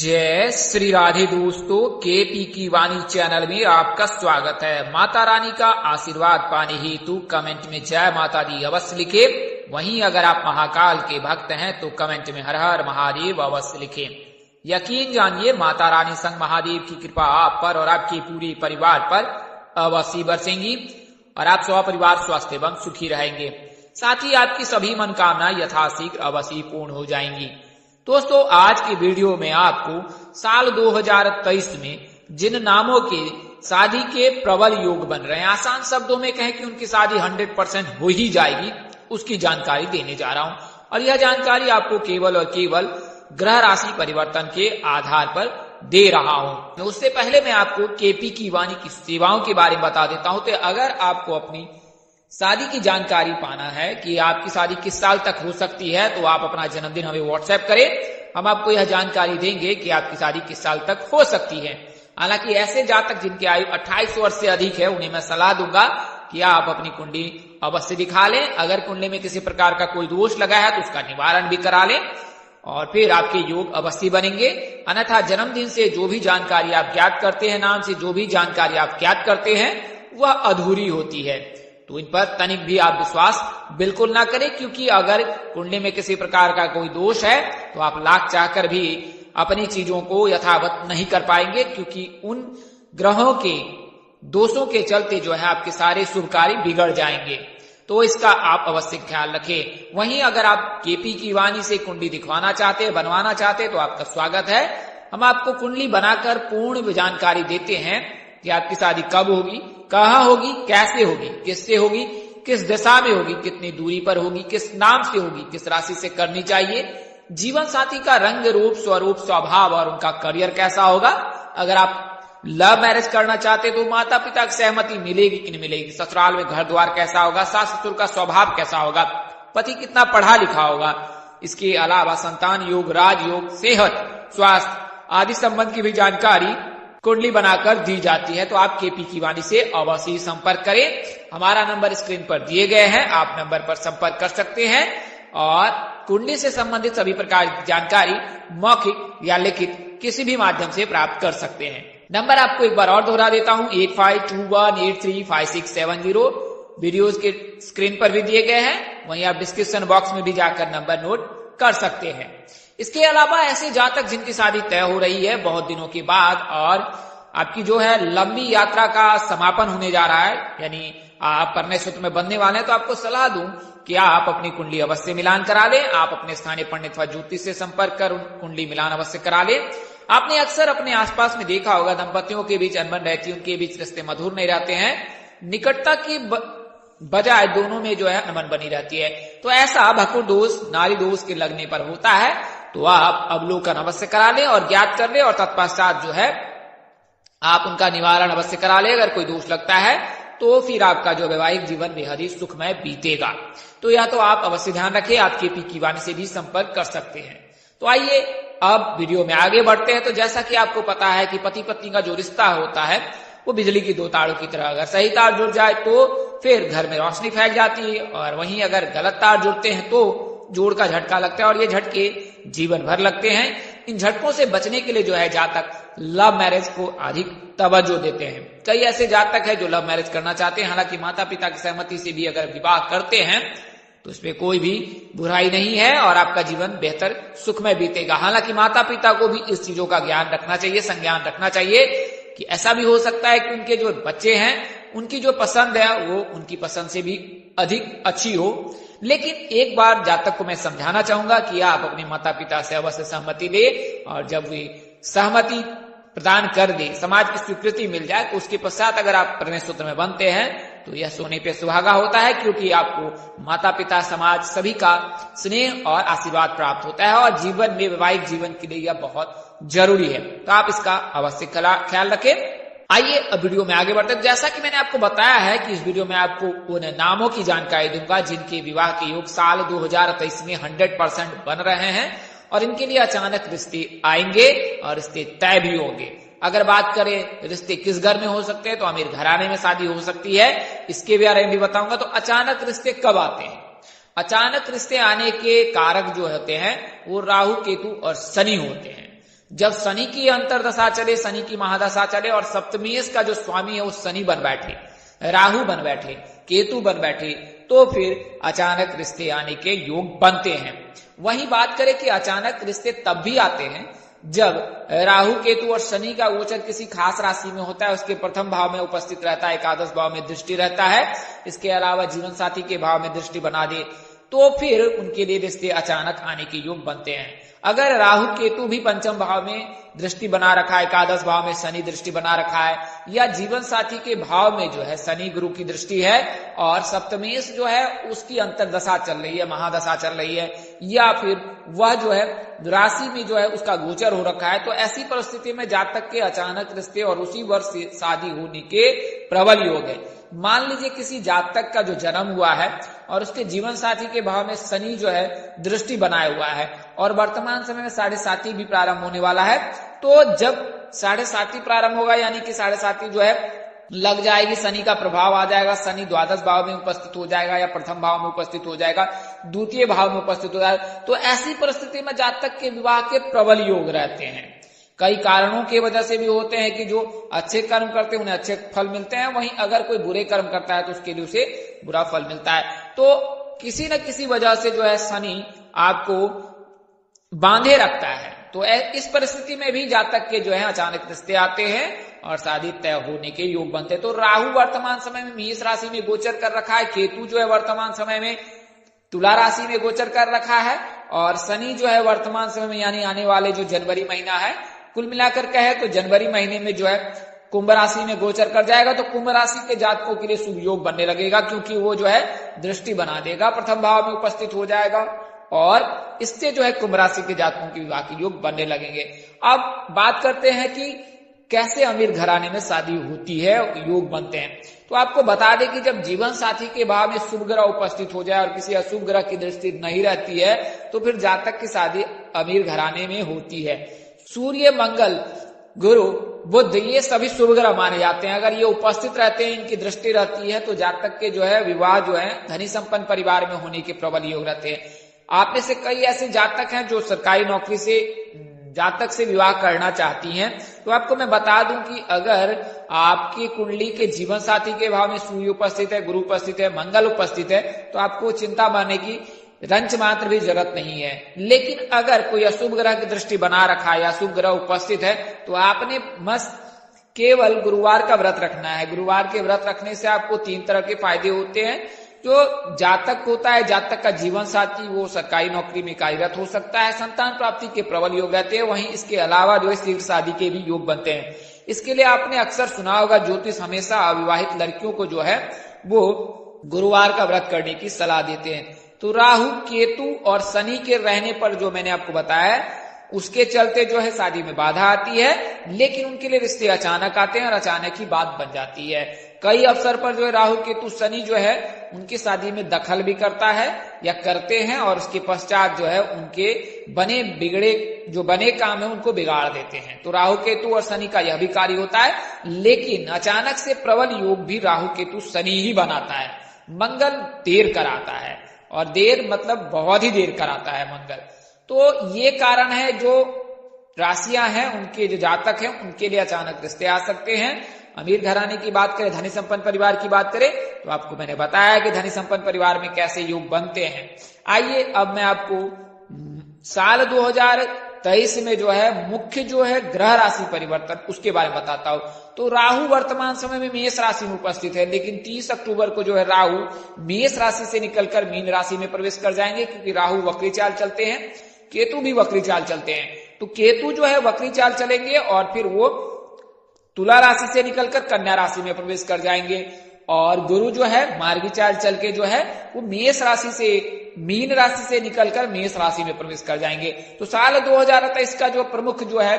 जय श्री राधे दोस्तों, केपी की वाणी चैनल में आपका स्वागत है। माता रानी का आशीर्वाद पाने हेतु कमेंट में जय माता दी अवश्य लिखे। वहीं अगर आप महाकाल के भक्त हैं तो कमेंट में हर हर महादेव अवश्य लिखें। यकीन जानिए माता रानी संग महादेव की कृपा आप पर और आपके पूरे परिवार पर अवश्य बरसेंगी और आप सपरिवार स्वस्थ एवं सुखी रहेंगे। साथ ही आपकी सभी मनोकामनाएं यथाशीघ्र अवश्य पूर्ण हो जाएंगी। दोस्तों, आज की वीडियो में आपको साल 2023 में जिन नामों के शादी के प्रबल योग बन रहे हैं, आसान शब्दों में कहें कि उनकी शादी 100% हो ही जाएगी, उसकी जानकारी देने जा रहा हूं। और यह जानकारी आपको केवल और केवल ग्रह राशि परिवर्तन के आधार पर दे रहा हूं। उससे पहले मैं आपको केपी की वाणी की सेवाओं के बारे में बता देता हूं। तो अगर आपको अपनी शादी की जानकारी पाना है कि आपकी शादी किस साल तक हो सकती है, तो आप अपना जन्मदिन हमें व्हाट्सएप करें। हम आपको यह जानकारी देंगे कि आपकी शादी किस साल तक हो सकती है। हालांकि ऐसे जातक जिनकी आयु 28 वर्ष से अधिक है, उन्हें मैं सलाह दूंगा कि आप अपनी कुंडली अवश्य दिखा लें। अगर कुंडली में किसी प्रकार का कोई दोष लगा है तो उसका निवारण भी करा लें और फिर आपके योग अवश्य बनेंगे। अन्यथा जन्मदिन से जो भी जानकारी आप ज्ञात करते हैं, नाम से जो भी जानकारी आप ज्ञात करते हैं, वह अधूरी होती है। तो इन पर तनिक भी आप विश्वास बिल्कुल ना करें, क्योंकि अगर कुंडली में किसी प्रकार का कोई दोष है तो आप लाख चाहकर भी अपनी चीजों को यथावत नहीं कर पाएंगे, क्योंकि उन ग्रहों के दोषों के चलते जो है आपके सारे शुभ कार्य बिगड़ जाएंगे। तो इसका आप अवश्य ख्याल रखें। वहीं अगर आप केपी की वाणी से कुंडली दिखवाना चाहते हैं, बनवाना चाहते हैं, तो आपका स्वागत है। हम आपको कुंडली बनाकर पूर्ण जानकारी देते हैं कि आपकी शादी कब होगी, कहाँ होगी, कैसे होगी, किससे होगी, किस दिशा में होगी, कितनी दूरी पर होगी, किस नाम से होगी, किस राशि से करनी चाहिए, जीवन साथी का रंग रूप, स्वरूप, स्वभाव और उनका करियर कैसा होगा। अगर आप लव मैरिज करना चाहते तो माता पिता की सहमति मिलेगी कि नहीं मिलेगी, ससुराल में घर द्वार कैसा होगा, सास ससुर का स्वभाव कैसा होगा, पति कितना पढ़ा लिखा होगा। इसके अलावा संतान योग, राजयोग, सेहत, स्वास्थ्य आदि संबंध की भी जानकारी कुंडली बनाकर दी जाती है। तो आप केपी की वाणी से अवश्य संपर्क करें। हमारा नंबर स्क्रीन पर दिए गए हैं, आप नंबर पर संपर्क कर सकते हैं और कुंडली से संबंधित सभी प्रकार की जानकारी मौखिक या लिखित किसी भी माध्यम से प्राप्त कर सकते हैं। नंबर आपको एक बार और दोहरा देता हूं, 8521835670। वीडियोज के स्क्रीन पर भी दिए गए हैं, वहीं आप डिस्क्रिप्शन बॉक्स में भी जाकर नंबर नोट कर सकते हैं। इसके अलावा ऐसे जातक जिनकी शादी तय हो रही है बहुत दिनों के बाद और आपकी जो है लंबी यात्रा का समापन होने जा रहा है, यानी आप परने सूत्र में बंधने वाले हैं, तो आपको सलाह दूं कि आप अपनी कुंडली अवश्य मिलान करा लें। आप अपने स्थानीय पंडित व ज्योतिष से संपर्क कर कुंडली मिलान अवश्य करा लें। आपने अक्सर अपने आसपास में देखा होगा, दंपतियों के बीच अनबन रहती है, उनके बीच रिश्ते मधुर नहीं रहते हैं, निकटता की बजाय दोनों में जो है अनबन बनी रहती है। तो ऐसा भकुर दोष, नारी दोष के लगने पर होता है, तो आप अवलोकन अवश्य करा लें और ज्ञात कर लें और तत्पश्चात जो है आप उनका निवारण अवश्य करा लें। अगर कोई दोष लगता है तो फिर आपका जो वैवाहिक जीवन बेहद ही सुखमय बीतेगा। तो या तो आप अवश्य ध्यान रखें, आप केपी की वाणी से भी संपर्क कर सकते हैं। तो आइए अब वीडियो में आगे बढ़ते हैं। तो जैसा कि आपको पता है कि पति पत्नी का जो रिश्ता होता है वो बिजली की दो तारों की तरह, अगर सही तार जुड़ जाए तो फिर घर में रोशनी फैल जाती है और वहीं अगर गलत तार जुड़ते हैं तो जोड़ का झटका लगता है और ये झटके जीवन भर लगते हैं। इन झटकों से बचने के लिए जो है जातक लव मैरिज को अधिक तवज्जो देते हैं। कई ऐसे जातक है जो लव मैरिज करना चाहते हैं, हालांकि माता पिता की सहमति से भी अगर विवाह करते हैं तो इसमें कोई भी बुराई नहीं है और आपका जीवन बेहतर सुखमय बीतेगा। हालांकि माता पिता को भी इस चीजों का ज्ञान रखना चाहिए, संज्ञान रखना चाहिए कि ऐसा भी हो सकता है कि उनके जो बच्चे हैं उनकी जो पसंद है वो उनकी पसंद से भी अधिक अच्छी हो। लेकिन एक बार जातक को मैं समझाना चाहूंगा कि आप अपने माता पिता से अवश्य सहमति ले और जब वे सहमति प्रदान कर दे, समाज की स्वीकृति मिल जाए, तो उसके पश्चात अगर आप परिणय सूत्र में बनते हैं तो यह सोने पे सुहागा होता है, क्योंकि आपको माता पिता, समाज सभी का स्नेह और आशीर्वाद प्राप्त होता है और जीवन में, वैवाहिक जीवन के लिए यह बहुत जरूरी है। तो आप इसका अवश्य ख्याल रखें। आइए अब वीडियो में आगे बढ़ते हैं। जैसा कि मैंने आपको बताया है कि इस वीडियो में आपको उन नामों की जानकारी दूंगा जिनके विवाह के योग साल 2023 में 100% बन रहे हैं और इनके लिए अचानक रिश्ते आएंगे और रिश्ते तय भी होंगे। अगर बात करें रिश्ते किस घर में हो सकते हैं, तो अमीर घराने में शादी हो सकती है, इसके बारे में भी बताऊंगा। तो अचानक रिश्ते कब आते हैं? अचानक रिश्ते आने के कारक जो होते हैं वो राहु, केतु और शनि होते हैं। जब शनि की अंतरदशा चले, शनि की महादशा चले और सप्तमेश का जो स्वामी है वो शनि बन बैठे, राहु बन बैठे, केतु बन बैठे, तो फिर अचानक रिश्ते आने के योग बनते हैं। वहीं बात करें कि अचानक रिश्ते तब भी आते हैं जब राहु केतु और शनि का गोचर किसी खास राशि में होता है, उसके प्रथम भाव में उपस्थित रहता है, एकादश भाव में दृष्टि रहता है, इसके अलावा जीवन साथी के भाव में दृष्टि बना दे, तो फिर उनके लिए रिश्ते अचानक आने के योग बनते हैं। अगर राहु केतु भी पंचम भाव में दृष्टि बना रखा है, एकादश भाव में शनि दृष्टि बना रखा है, या जीवन साथी के भाव में जो है शनि गुरु की दृष्टि है और सप्तमेश जो है उसकी अंतरदशा चल रही है, महादशा चल रही है, या फिर वह जो है राशि में जो है उसका गोचर हो रखा है, तो ऐसी परिस्थिति में जातक के अचानक रिश्ते और उसी वर्ष शादी होने के प्रबल योग है। मान लीजिए किसी जातक का जो जन्म हुआ है और उसके जीवन साथी के भाव में शनि जो है दृष्टि बनाए हुआ है और वर्तमान समय में 7.5 भी प्रारंभ होने वाला है, तो जब 7.5 प्रारंभ होगा यानी कि 7.5 जो है लग जाएगी, शनि का प्रभाव आ जाएगा, शनि द्वादश भाव में उपस्थित हो जाएगा या प्रथम भाव में उपस्थित हो जाएगा, द्वितीय भाव में उपस्थित हो जाएगा, तो ऐसी परिस्थिति में जातक के विवाह के प्रबल योग रहते हैं। कई कारणों की वजह से भी होते हैं कि जो अच्छे कर्म करते हैं उन्हें अच्छे फल मिलते हैं, वहीं अगर कोई बुरे कर्म करता है तो उसके लिए उसे बुरा फल मिलता है। तो किसी न किसी वजह से जो है शनि आपको बांधे रखता है, तो इस परिस्थिति में भी जातक के जो है अचानक रिश्ते आते हैं और शादी तय होने के योग बनते हैं। तो राहु वर्तमान समय में मेष राशि में गोचर कर रखा है, केतु जो है वर्तमान समय में तुला राशि में गोचर कर रखा है और शनि जो है वर्तमान समय में यानी आने वाले जो जनवरी महीना है, कुल मिलाकर कहे तो जनवरी महीने में जो है कुंभ राशि में गोचर कर जाएगा, तो कुंभ राशि के जातकों के लिए शुभ योग बनने लगेगा, क्योंकि वो जो है दृष्टि बना देगा, प्रथम भाव में उपस्थित हो जाएगा और इससे जो है कुंभ राशि के जातकों के विवाह के योग बनने लगेंगे। अब बात करते हैं कि कैसे अमीर घराने में शादी होती है, योग बनते हैं। तो आपको बता दें कि जब जीवन साथी के भाव में शुभ ग्रह उपस्थित हो जाए और किसी अशुभ ग्रह की दृष्टि नहीं रहती है, तो फिर जातक की शादी अमीर घराने में होती है। सूर्य, मंगल, गुरु, बुध ये सभी शुभ ग्रह माने जाते हैं। अगर ये उपस्थित रहते हैं, इनकी दृष्टि रहती है, तो जातक के जो है विवाह जो है धनी संपन्न परिवार में होने के प्रबल योग रहते हैं। आप में से कई ऐसे जातक हैं जो सरकारी नौकरी से जातक से विवाह करना चाहती हैं, तो आपको मैं बता दूं कि अगर आपकी कुंडली के जीवन साथी के भाव में सूर्य उपस्थित है, गुरु उपस्थित है, मंगल उपस्थित है, तो आपको चिंता मानने की रंच मात्र भी जरूरत नहीं है। लेकिन अगर कोई अशुभ ग्रह की दृष्टि बना रखा है या अशुभ ग्रह उपस्थित है, तो आपने मस्त केवल गुरुवार का व्रत रखना है। गुरुवार के व्रत रखने से आपको 3 तरह के फायदे होते हैं। जो जातक होता है, जातक का जीवन साथी वो सरकारी नौकरी में कार्यरत हो सकता है, संतान प्राप्ति के प्रबल योग रहते हैं, वहीं इसके अलावा जो है शीघ्र शादी के भी योग बनते हैं। इसके लिए आपने अक्सर सुना होगा, ज्योतिष हमेशा अविवाहित लड़कियों को जो है वो गुरुवार का व्रत करने की सलाह देते हैं। तो राहु, केतु और शनि के रहने पर जो मैंने आपको बताया, उसके चलते जो है शादी में बाधा आती है, लेकिन उनके लिए रिश्ते अचानक आते हैं और अचानक ही बात बन जाती है। कई अवसर पर जो है राहु केतु शनि जो है उनकी शादी में दखल भी करता है या करते हैं, और उसके पश्चात जो है उनके बने बिगड़े जो बने काम है उनको बिगाड़ देते हैं। तो राहु केतु और शनि का यह भी कार्य होता है, लेकिन अचानक से प्रबल योग भी राहु केतु शनि ही बनाता है। मंगल देर कराता है, और देर मतलब बहुत ही देर कराता है मंगल। तो ये कारण है, जो राशियां हैं उनके जो जातक हैं उनके लिए अचानक रिश्ते आ सकते हैं। अमीर घराने की बात करें, धनी संपन्न परिवार की बात करें, तो आपको मैंने बताया कि धनी संपन्न परिवार में कैसे योग बनते हैं। आइए अब मैं आपको साल 2023 में जो है मुख्य जो है ग्रह राशि परिवर्तन उसके बारे में बताता हूं। तो राहु वर्तमान समय में मेष राशि में उपस्थित है, लेकिन 30 अक्टूबर को जो है राहु मेष राशि से निकलकर मीन राशि में प्रवेश कर जाएंगे, क्योंकि राहु वक्री चाल चलते हैं, केतु भी वक्री चाल चलते हैं। तो केतु जो है वक्री चाल चलेंगे और फिर वो तुला राशि से निकलकर कन्या राशि में प्रवेश कर जाएंगे, और गुरु जो है मार्गी चाल चल के जो है वो मेष राशि से मीन राशि से निकलकर मेष राशि में प्रवेश कर जाएंगे। तो साल 2023 का जो प्रमुख जो है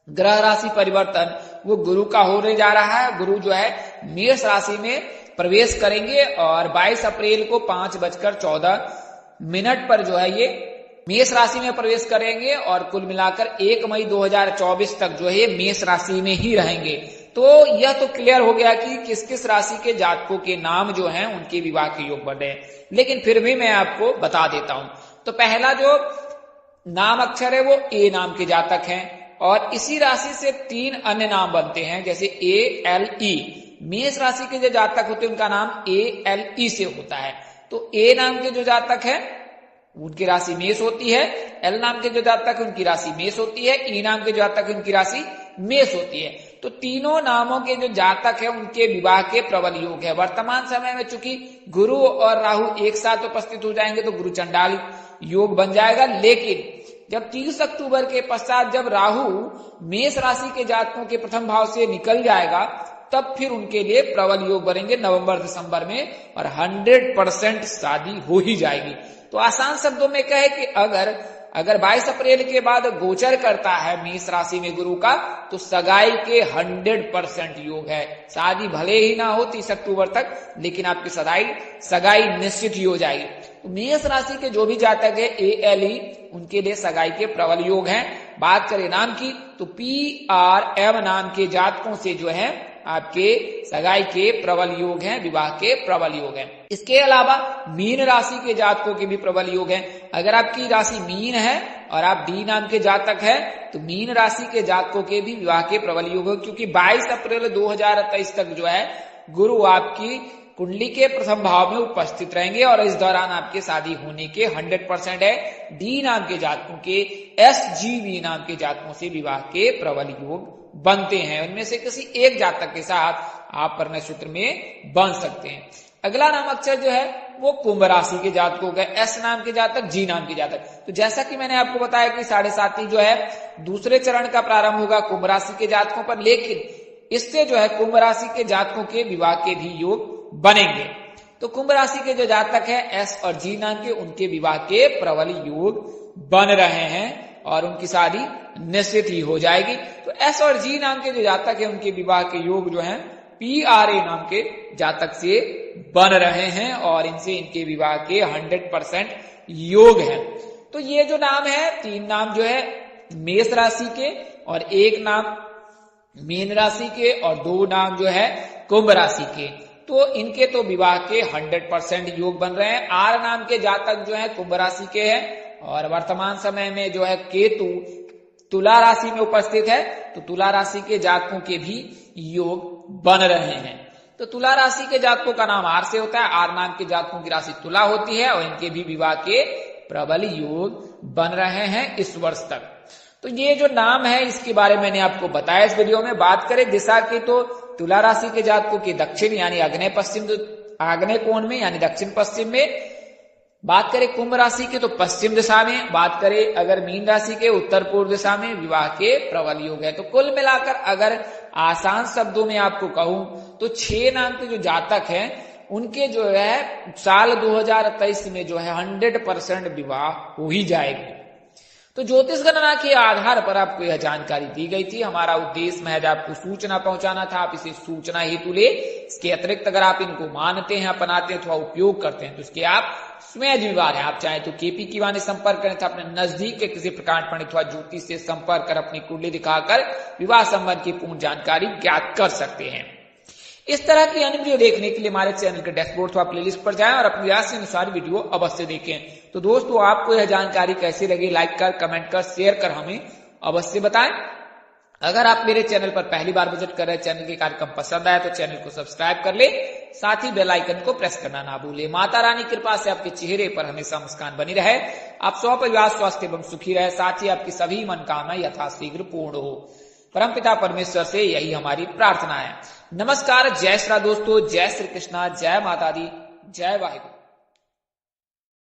ग्रह राशि परिवर्तन वो गुरु का होने जा रहा है। गुरु जो है मेष राशि में प्रवेश करेंगे और 22 अप्रैल को 5:14 पर जो है ये मेष राशि में प्रवेश करेंगे, और कुल मिलाकर 1 मई 2024 तक जो है ये मेष राशि में ही रहेंगे। तो यह तो क्लियर हो गया कि किस किस राशि के जातकों के नाम जो हैं उनके विवाह के योग बन रहे हैं, लेकिन फिर भी मैं आपको बता देता हूं। तो पहला जो नाम अक्षर है वो ए नाम के जातक हैं, और इसी राशि से 3 अन्य नाम बनते हैं, जैसे ए एल ई। मेष राशि के जो जातक होते हैं उनका नाम ए एल ई से होता है। तो ए नाम के जो जातक है उनकी राशि मेष होती है, एल नाम के जो जातक है उनकी राशि मेष होती है, ई नाम के जातक है उनकी राशि मेष होती है। तो तीनों नामों के जो जातक है उनके विवाह के प्रबल योग है। वर्तमान समय में चूंकि गुरु और राहु एक साथ उपस्थित हो जाएंगे तो गुरु चंडाल योग बन जाएगा, लेकिन जब 30 अक्टूबर के पश्चात जब राहु मेष राशि के जातकों के प्रथम भाव से निकल जाएगा तब फिर उनके लिए प्रबल योग बनेंगे नवंबर दिसंबर में, और 100% शादी हो ही जाएगी। तो आसान शब्दों में कहे कि अगर 22 अप्रैल के बाद गोचर करता है मेष राशि में गुरु का, तो सगाई के 100% योग है। शादी भले ही ना हो 30 अक्टूबर तक, लेकिन आपकी सगाई निश्चित ही हो जाएगी। तो मेष राशि के जो भी जातक है ALE उनके लिए सगाई के प्रबल योग हैं। बात करें नाम की तो PRM नाम के जातकों से जो है आपके सगाई के प्रबल योग हैं, विवाह के प्रबल योग हैं। इसके अलावा मीन राशि के जातकों के भी प्रबल योग हैं। अगर आपकी राशि मीन है और आप डी नाम के जातक है तो मीन राशि के जातकों के भी विवाह के प्रबल योग है, क्योंकि 22 अप्रैल 2023 तक जो है गुरु आपकी कुंडली के प्रथम भाव में उपस्थित रहेंगे और इस दौरान आपके शादी होने के 100% है। डी नाम के जातकों के SGV नाम के जातकों से विवाह के प्रबल योग बनते हैं। उनमें से किसी एक जातक के साथ आप परिणय सूत्र में बन सकते हैं। अगला नाम अक्षर जो है वो कुंभ राशि के जातकों का, S नाम के जातक, G नाम के जातक। तो जैसा कि मैंने आपको बताया कि 7.5 जो है दूसरे चरण का प्रारंभ होगा कुंभ राशि के जातकों पर, लेकिन इससे जो है कुंभ राशि के जातकों के विवाह के भी योग बनेंगे। तो कुंभ राशि के जो जातक है S और G नाम के, उनके विवाह के प्रबल योग बन रहे हैं और उनकी शादी निश्चित ही हो जाएगी। तो S और G नाम के जो जातक है उनके विवाह के योग जो हैं PRA नाम के जातक से बन रहे हैं और इनसे इनके विवाह के 100% योग है। तो ये जो नाम है 3 नाम जो है मेष राशि के और 1 नाम मीन राशि के और 2 नाम जो है कुंभ राशि के, तो इनके तो विवाह के 100% योग बन रहे हैं। R नाम के जातक जो है कुंभ राशि के हैं और वर्तमान समय में जो है केतु तुला राशि में उपस्थित है, तो तुला राशि के जातकों के भी योग बन रहे हैं। तो तुला राशि के जातकों का नाम R से होता है। R नाम के जातकों की राशि तुला होती है और इनके भी विवाह के प्रबल योग बन रहे हैं इस वर्ष तक। तो ये जो नाम है इसके बारे में मैंने आपको बताया इस वीडियो में। बात करें दिशा की तो तुला राशि के जातकों के दक्षिण यानी आग्नेय कोण में यानी दक्षिण पश्चिम में। बात करें कुंभ राशि के तो पश्चिम दिशा में। बात करें अगर मीन राशि के उत्तर पूर्व दिशा में विवाह के प्रबल योग है। तो कुल मिलाकर अगर आसान शब्दों में आपको कहूं तो 6 नाम के जो जातक हैं उनके जो है साल 2023 में जो है 100% विवाह हो ही जाएगी। तो ज्योतिष गणना के आधार पर आपको यह जानकारी दी गई थी। हमारा उद्देश्य महज आपको सूचना पहुंचाना था, आप इसे सूचना हेतु ले। इसके अतिरिक्त अगर आप इनको मानते हैं, अपनाते हैं अथवा उपयोग करते हैं तो इसके आप स्वयं जिम्मेदार हैं। आप चाहे तो केपी की वाणी संपर्क करें, अपने नजदीक के किसी प्रकार पंडित अथवा ज्योतिष से संपर्क कर अपनी कुंडली दिखाकर विवाह संबंध की पूर्ण जानकारी ज्ञात कर सकते हैं। इस तरह की अन्य वीडियो देखने के लिए हमारे चैनल के डैशबोर्ड अथवा प्लेलिस्ट पर जाएं और अपनी राशि अनुसार वीडियो अवश्य देखें। तो दोस्तों आपको यह जानकारी कैसी लगी लाइक कर, कमेंट कर, शेयर कर हमें अवश्य बताएं। अगर आप मेरे चैनल पर पहली बार विजिट कर रहे हैं, चैनल के कार्यक्रम पसंद आए तो चैनल को सब्सक्राइब कर ले, साथ ही बेल आइकन को प्रेस करना ना भूले। माता रानी कृपा से आपके चेहरे पर हमेशा मुस्कान बनी रहे, आप स्वपरिवार स्वस्थ एवं सुखी रहे, साथ ही आपकी सभी मनोकामनाएं यथाशीघ्र पूर्ण हो। परमपिता परमेश्वर से यही हमारी प्रार्थना है। नमस्कार, जय श्री दोस्तों, जय श्री कृष्णा, जय माता दी, जय वाहिगुरु।